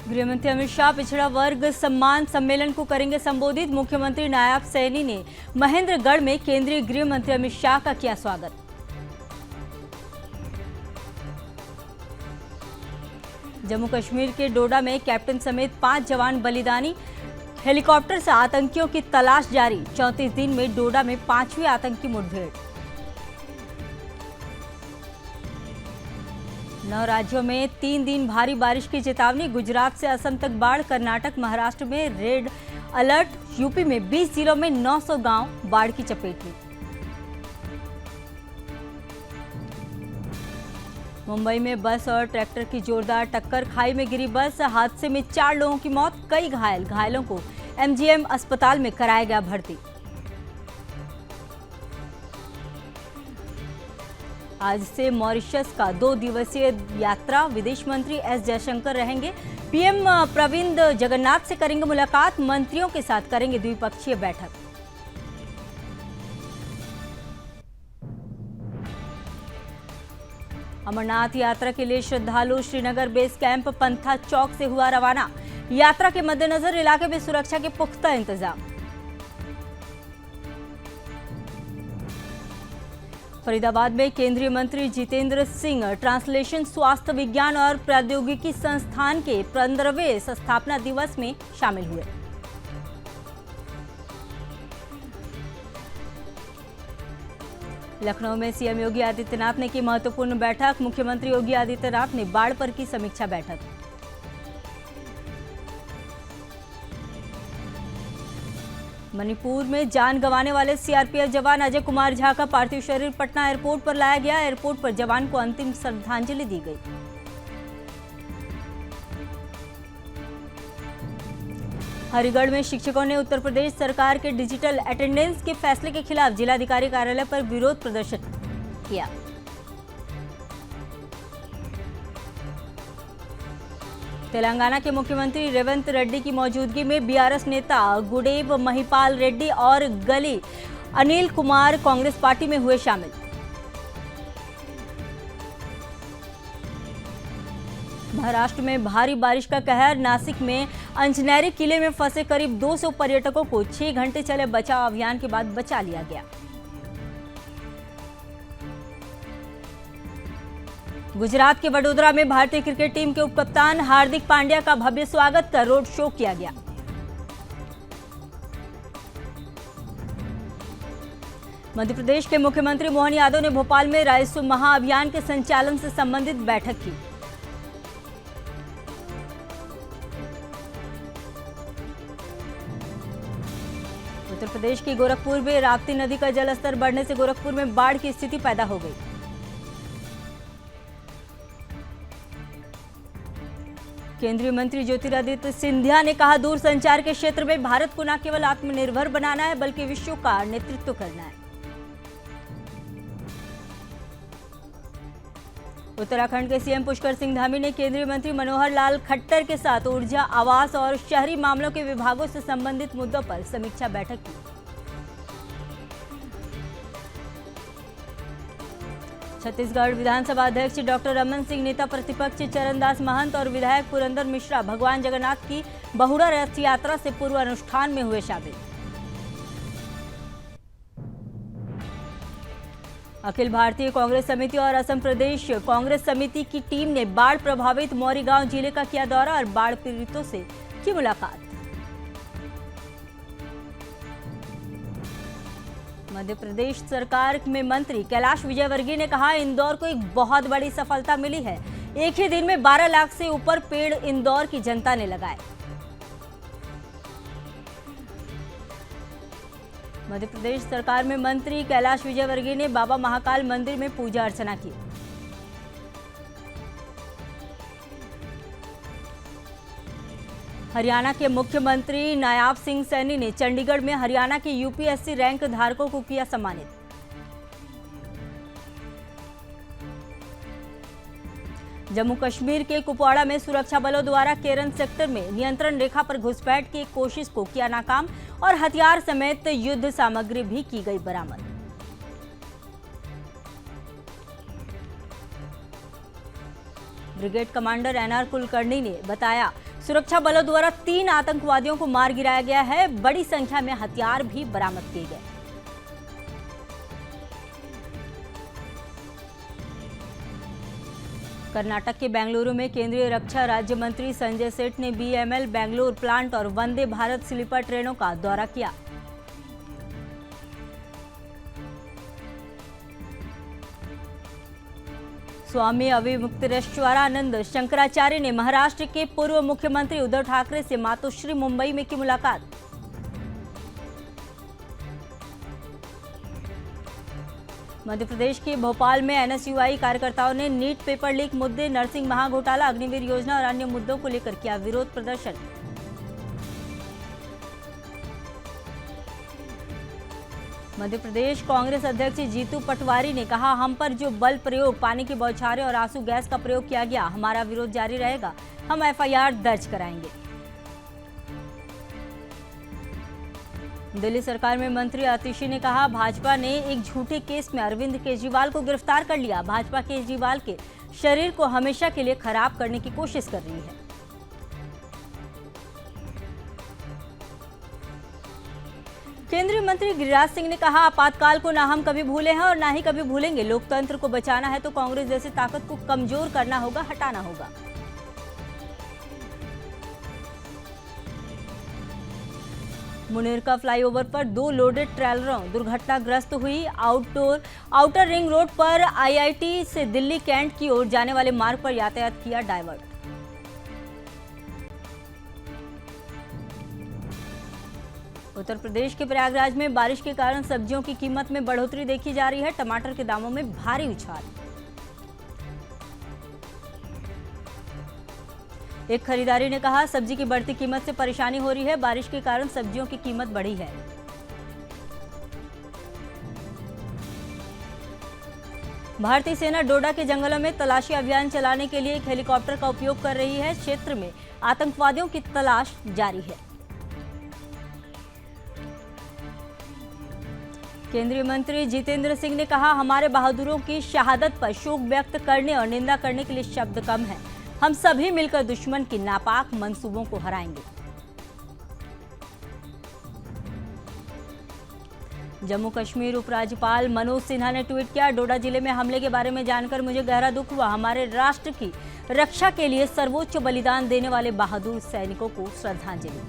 गृहमंत्री अमित शाह पिछड़ा वर्ग सम्मान सम्मेलन को करेंगे संबोधित। मुख्यमंत्री नायब सैनी ने महेंद्रगढ़ में केंद्रीय गृह मंत्री अमित शाह का किया स्वागत। जम्मू कश्मीर के डोडा में कैप्टन समेत 5 जवान बलिदानी। हेलीकॉप्टर से आतंकियों की तलाश जारी। 34 दिन में डोडा में 5वीं आतंकी मुठभेड़। 9 राज्यों में 3 दिन भारी बारिश की चेतावनी। गुजरात से असम तक बाढ़। कर्नाटक महाराष्ट्र में रेड अलर्ट। यूपी में 20 जिलों में 900 गांव बाढ़ की चपेट में। मुंबई में बस और ट्रैक्टर की जोरदार टक्कर। खाई में गिरी बस। हादसे में 4 लोगों की मौत, कई घायल। घायलों को एमजीएम अस्पताल में कराया गया भर्ती। आज से मॉरिशस का 2 दिवसीय यात्रा। विदेश मंत्री एस जयशंकर रहेंगे। पीएम प्रविंद जगन्नाथ से करेंगे मुलाकात। मंत्रियों के साथ करेंगे द्विपक्षीय बैठक। अमरनाथ यात्रा के लिए श्रद्धालु श्रीनगर बेस कैंप पंथा चौक से हुआ रवाना। यात्रा के मद्देनजर इलाके में सुरक्षा के पुख्ता इंतजाम। फरीदाबाद में केंद्रीय मंत्री जितेंद्र सिंह ट्रांसलेशन स्वास्थ्य विज्ञान और प्रौद्योगिकी संस्थान के 15वें स्थापना दिवस में शामिल हुए। लखनऊ में सीएम योगी आदित्यनाथ ने की महत्वपूर्ण बैठक। मुख्यमंत्री योगी आदित्यनाथ ने बाढ़ पर की समीक्षा बैठक। मणिपुर में जान गंवाने वाले सीआरपीएफ जवान अजय कुमार झा का पार्थिव शरीर पटना एयरपोर्ट पर लाया गया। एयरपोर्ट पर जवान को अंतिम श्रद्धांजलि दी गई। हरिगढ़ में शिक्षकों ने उत्तर प्रदेश सरकार के डिजिटल अटेंडेंस के फैसले के खिलाफ जिलाधिकारी कार्यालय पर विरोध प्रदर्शन किया। तेलंगाना के मुख्यमंत्री रेवंत रेड्डी की मौजूदगी में बीआरएस नेता गुडेब महिपाल रेड्डी और गली अनिल कुमार कांग्रेस पार्टी में हुए शामिल। महाराष्ट्र में भारी बारिश का कहर। नासिक में अंजनेरी किले में फंसे करीब 200 पर्यटकों को 6 घंटे चले बचाव अभियान के बाद बचा लिया गया। गुजरात के वडोदरा में भारतीय क्रिकेट टीम के उपकप्तान हार्दिक पांड्या का भव्य स्वागत कर रोड शो किया गया। मध्य प्रदेश के मुख्यमंत्री मोहन यादव ने भोपाल में राजस्व महाअभियान के संचालन से संबंधित बैठक की। उत्तर प्रदेश के गोरखपुर में राप्ती नदी का जलस्तर बढ़ने से गोरखपुर में बाढ़ की स्थिति पैदा हो गई। केंद्रीय मंत्री ज्योतिरादित्य सिंधिया ने कहा, दूरसंचार के क्षेत्र में भारत को न केवल आत्मनिर्भर बनाना है बल्कि विश्व का नेतृत्व करना है। उत्तराखंड के सीएम पुष्कर सिंह धामी ने केंद्रीय मंत्री मनोहर लाल खट्टर के साथ ऊर्जा, आवास और शहरी मामलों के विभागों से संबंधित मुद्दों पर समीक्षा बैठक की। छत्तीसगढ़ विधानसभा अध्यक्ष डॉक्टर रमन सिंह, नेता प्रतिपक्ष चरणदास महंत और विधायक पुरंदर मिश्रा भगवान जगन्नाथ की बहुड़ा रथ यात्रा से पूर्व अनुष्ठान में हुए शामिल। अखिल भारतीय कांग्रेस समिति और असम प्रदेश कांग्रेस समिति की टीम ने बाढ़ प्रभावित मौरीगांव जिले का किया दौरा और बाढ़ पीड़ितों से की मुलाकात। मध्य प्रदेश सरकार में मंत्री कैलाश विजयवर्गीय ने कहा, इंदौर को एक बहुत बड़ी सफलता मिली है। एक ही दिन में 12 लाख से ऊपर पेड़ इंदौर की जनता ने लगाए। मध्य प्रदेश सरकार में मंत्री कैलाश विजयवर्गीय ने बाबा महाकाल मंदिर में पूजा अर्चना की। हरियाणा के मुख्यमंत्री नायब सिंह सैनी ने चंडीगढ़ में हरियाणा के यूपीएससी रैंक धारकों को किया सम्मानित। जम्मू कश्मीर के कुपवाड़ा में सुरक्षा बलों द्वारा केरन सेक्टर में नियंत्रण रेखा पर घुसपैठ की कोशिश को किया नाकाम और हथियार समेत युद्ध सामग्री भी की गई बरामद। ब्रिगेड कमांडर एनआर कुलकर्णी ने बताया, सुरक्षा बलों द्वारा 3 आतंकवादियों को मार गिराया गया है। बड़ी संख्या में हथियार भी बरामद किए गए। कर्नाटक के बेंगलुरु में केंद्रीय रक्षा राज्य मंत्री संजय सेठ ने बीएमएल बेंगलुरु प्लांट और वंदे भारत स्लीपर ट्रेनों का दौरा किया। स्वामी अविमुक्तेश्वरानंद शंकराचार्य ने महाराष्ट्र के पूर्व मुख्यमंत्री उद्धव ठाकरे से मातोश्री मुंबई में की मुलाकात। मध्य प्रदेश के भोपाल में एनएसयूआई कार्यकर्ताओं ने नीट पेपर लीक मुद्दे, नरसिंह महाघोटाला, अग्निवीर योजना और अन्य मुद्दों को लेकर किया विरोध प्रदर्शन। मध्य प्रदेश कांग्रेस अध्यक्ष जीतू पटवारी ने कहा, हम पर जो बल प्रयोग, पानी की बौछारें और आंसू गैस का प्रयोग किया गया, हमारा विरोध जारी रहेगा। हम एफआईआर दर्ज कराएंगे। दिल्ली सरकार में मंत्री आतिशी ने कहा, भाजपा ने एक झूठे केस में अरविंद केजरीवाल को गिरफ्तार कर लिया। भाजपा केजरीवाल के शरीर को हमेशा के लिए खराब करने की कोशिश कर रही है। केंद्रीय मंत्री गिरिराज सिंह ने कहा, आपातकाल को ना हम कभी भूले हैं और ना ही कभी भूलेंगे। लोकतंत्र को बचाना है तो कांग्रेस जैसी ताकत को कमजोर करना होगा, हटाना होगा। मुनेरका फ्लाईओवर पर 2 लोडेड ट्रेलरों दुर्घटनाग्रस्त हुई। आउटर रिंग रोड पर आईआईटी से दिल्ली कैंट की ओर जाने वाले मार्ग पर यातायात किया डायवर्ट। उत्तर प्रदेश के प्रयागराज में बारिश के कारण सब्जियों की कीमत में बढ़ोतरी देखी जा रही है। टमाटर के दामों में भारी उछाल। एक खरीदारी ने कहा, सब्जी की बढ़ती कीमत से परेशानी हो रही है। बारिश के कारण सब्जियों की कीमत बढ़ी है। भारतीय सेना डोडा के जंगलों में तलाशी अभियान चलाने के लिए एक हेलीकॉप्टर का उपयोग कर रही है। क्षेत्र में आतंकवादियों की तलाश जारी है। केंद्रीय मंत्री जितेंद्र सिंह ने कहा, हमारे बहादुरों की शहादत पर शोक व्यक्त करने और निंदा करने के लिए शब्द कम है। हम सभी मिलकर दुश्मन की नापाक मंसूबों को हराएंगे। जम्मू कश्मीर उपराज्यपाल मनोज सिन्हा ने ट्वीट किया, डोडा जिले में हमले के बारे में जानकर मुझे गहरा दुख हुआ। हमारे राष्ट्र की रक्षा के लिए सर्वोच्च बलिदान देने वाले बहादुर सैनिकों को श्रद्धांजलि।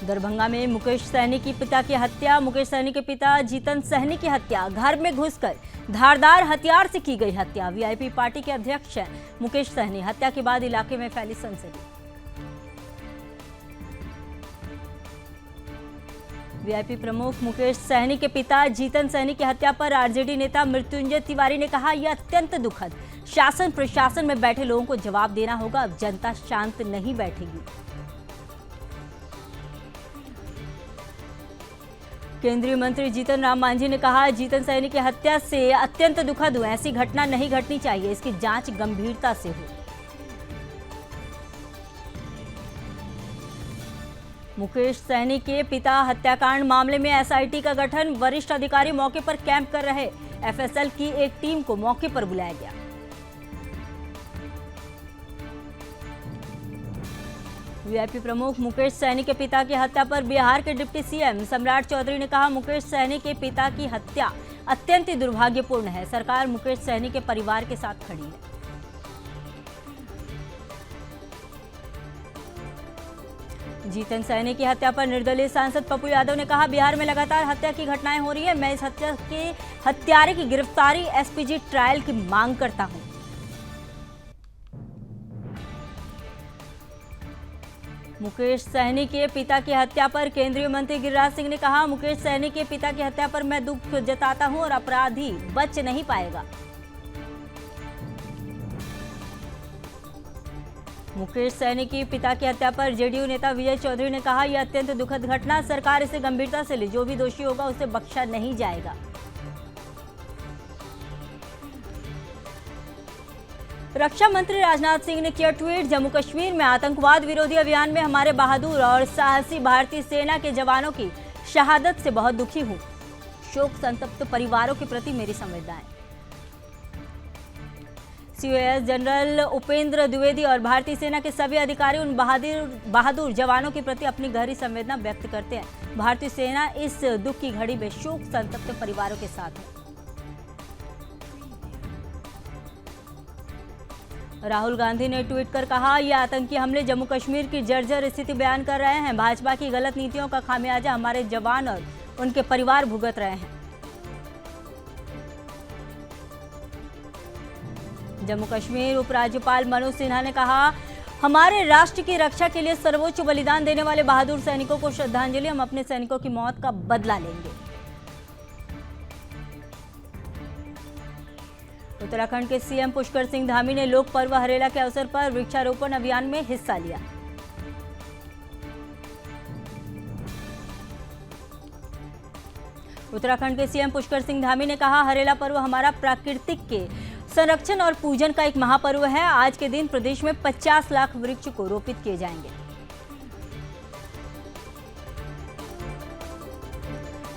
दरभंगा में मुकेश सहनी की पिता की हत्या। मुकेश सहनी के पिता जीतन सहनी की हत्या। घर में घुसकर धारदार हथियार से की गई हत्या। वीआईपी पार्टी के अध्यक्ष हैं मुकेश सहनी। हत्या के बाद इलाके में फैली सनसनी। वीआईपी प्रमुख मुकेश सहनी के पिता जीतन सहनी की हत्या पर आरजेडी नेता मृत्युंजय तिवारी ने कहा, यह अत्यंत दुखद। शासन प्रशासन में बैठे लोगों को जवाब देना होगा। अब जनता शांत नहीं बैठेगी। केंद्रीय मंत्री जीतन राम मांझी ने कहा, जीतन सहनी की हत्या से अत्यंत दुखद हुआ। ऐसी घटना नहीं घटनी चाहिए। इसकी जांच गंभीरता से हो। मुकेश सहनी के पिता हत्याकांड मामले में एसआईटी का गठन। वरिष्ठ अधिकारी मौके पर कैंप कर रहे। एफएसएल की एक टीम को मौके पर बुलाया गया। वीआईपी प्रमुख मुकेश सहनी के पिता की हत्या पर बिहार के डिप्टी सीएम सम्राट चौधरी ने कहा, मुकेश सहनी के पिता की हत्या अत्यंत ही दुर्भाग्यपूर्ण है। सरकार मुकेश सहनी के परिवार के साथ खड़ी है। जीतन सहनी की हत्या पर निर्दलीय सांसद पप्पू यादव ने कहा, बिहार में लगातार हत्या की घटनाएं हो रही है। मैं इस हत्या के हत्यारे की गिरफ्तारी, एसपीजी ट्रायल की मांग करता हूं। मुकेश सहनी के पिता की हत्या पर केंद्रीय मंत्री गिरिराज सिंह ने कहा, मुकेश सहनी के पिता की हत्या पर मैं दुख जताता हूं और अपराधी बच नहीं पाएगा। मुकेश सहनी की पिता की हत्या पर जेडीयू नेता विजय चौधरी ने कहा, यह अत्यंत दुखद घटना। सरकार इसे गंभीरता से ले। जो भी दोषी होगा उसे बख्शा नहीं जाएगा। रक्षा मंत्री राजनाथ सिंह ने किया ट्वीट, जम्मू कश्मीर में आतंकवाद विरोधी अभियान में हमारे बहादुर और साहसी भारतीय सेना के जवानों की शहादत से बहुत दुखी हूं। शोक संतप्त परिवारों के प्रति मेरी संवेदनाएं। सीओएस जनरल उपेंद्र द्विवेदी और भारतीय सेना के सभी अधिकारी उन बहादुर जवानों के प्रति अपनी गहरी संवेदना व्यक्त करते हैं। भारतीय सेना इस दुख की घड़ी में शोक संतप्त परिवारों के साथ है। राहुल गांधी ने ट्वीट कर कहा, ये आतंकी हमले जम्मू कश्मीर की जर्जर स्थिति बयान कर रहे हैं। भाजपा की गलत नीतियों का खामियाजा हमारे जवान और उनके परिवार भुगत रहे हैं। जम्मू कश्मीर उपराज्यपाल मनोज सिन्हा ने कहा, हमारे राष्ट्र की रक्षा के लिए सर्वोच्च बलिदान देने वाले बहादुर सैनिकों को श्रद्धांजलि। हम अपने सैनिकों की मौत का बदला लेंगे। उत्तराखंड के सीएम पुष्कर सिंह धामी ने लोक पर्व हरेला के अवसर पर वृक्षारोपण अभियान में हिस्सा लिया। उत्तराखंड के सीएम पुष्कर सिंह धामी ने कहा, हरेला पर्व हमारा प्राकृतिक के संरक्षण और पूजन का एक महापर्व है। आज के दिन प्रदेश में 50 लाख वृक्ष को रोपित किए जाएंगे।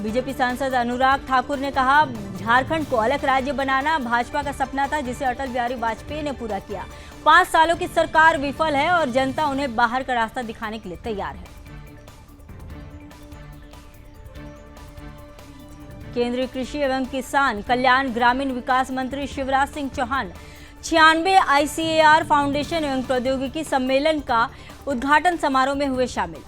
बीजेपी सांसद अनुराग ठाकुर ने कहा, झारखंड को अलग राज्य बनाना भाजपा का सपना था, जिसे अटल बिहारी वाजपेयी ने पूरा किया। 5 सालों की सरकार विफल है और जनता उन्हें बाहर का रास्ता दिखाने के लिए तैयार है। केंद्रीय कृषि एवं किसान कल्याण ग्रामीण विकास मंत्री शिवराज सिंह चौहान 96 ICAR फाउंडेशन एवं प्रौद्योगिकी सम्मेलन का उद्घाटन समारोह में हुए शामिल।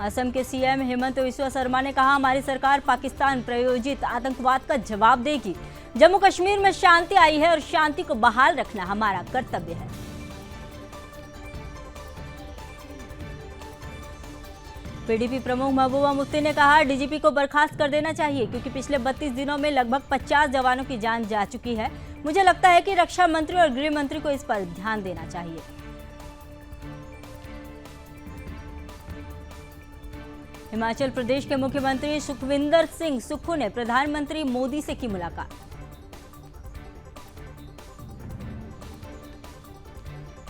असम के सीएम हेमंत बिस्वा शर्मा ने कहा, हमारी सरकार पाकिस्तान प्रायोजित आतंकवाद का जवाब देगी। जम्मू कश्मीर में शांति आई है और शांति को बहाल रखना हमारा कर्तव्य है। पीडीपी प्रमुख महबूबा मुफ्ती ने कहा, डीजीपी को बर्खास्त कर देना चाहिए, क्योंकि पिछले 32 दिनों में लगभग 50 जवानों की जान जा चुकी है। मुझे लगता है कि रक्षा मंत्री और गृह मंत्री को इस पर ध्यान देना चाहिए। हिमाचल प्रदेश के मुख्यमंत्री सुखविंदर सिंह सुक्खू ने प्रधानमंत्री मोदी से की मुलाकात।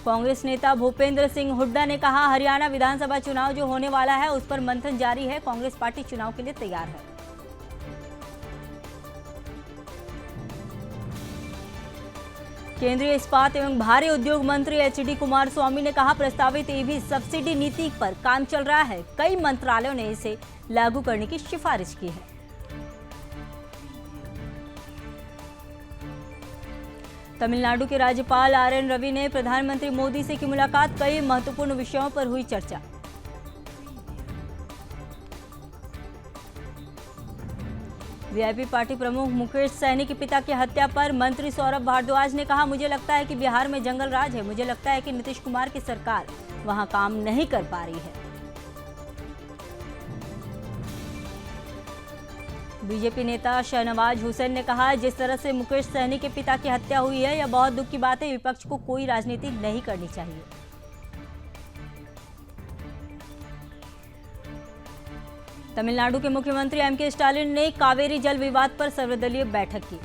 कांग्रेस नेता भूपेंद्र सिंह हुड्डा ने कहा, हरियाणा विधानसभा चुनाव जो होने वाला है उस पर मंथन जारी है। कांग्रेस पार्टी चुनाव के लिए तैयार है। केंद्रीय इस्पात एवं भारी उद्योग मंत्री HD कुमारस्वामी ने कहा, प्रस्तावित EV सब्सिडी नीति पर काम चल रहा है। कई मंत्रालयों ने इसे लागू करने की सिफारिश की है। तमिलनाडु के राज्यपाल RN रवि ने प्रधानमंत्री मोदी से की मुलाकात। कई महत्वपूर्ण विषयों पर हुई चर्चा। वीआईपी पार्टी प्रमुख मुकेश सहनी के पिता की हत्या पर मंत्री सौरभ भारद्वाज ने कहा, मुझे लगता है कि बिहार में जंगल राज है। मुझे लगता है कि नीतीश कुमार की सरकार वहां काम नहीं कर पा रही है। बीजेपी नेता शहनवाज हुसैन ने कहा, जिस तरह से मुकेश सहनी के पिता की हत्या हुई है, यह बहुत दुख की बात है। विपक्ष को कोई राजनीति नहीं करनी चाहिए। तमिलनाडु के मुख्यमंत्री MK स्टालिन ने कावेरी जल विवाद पर सर्वदलीय बैठक की।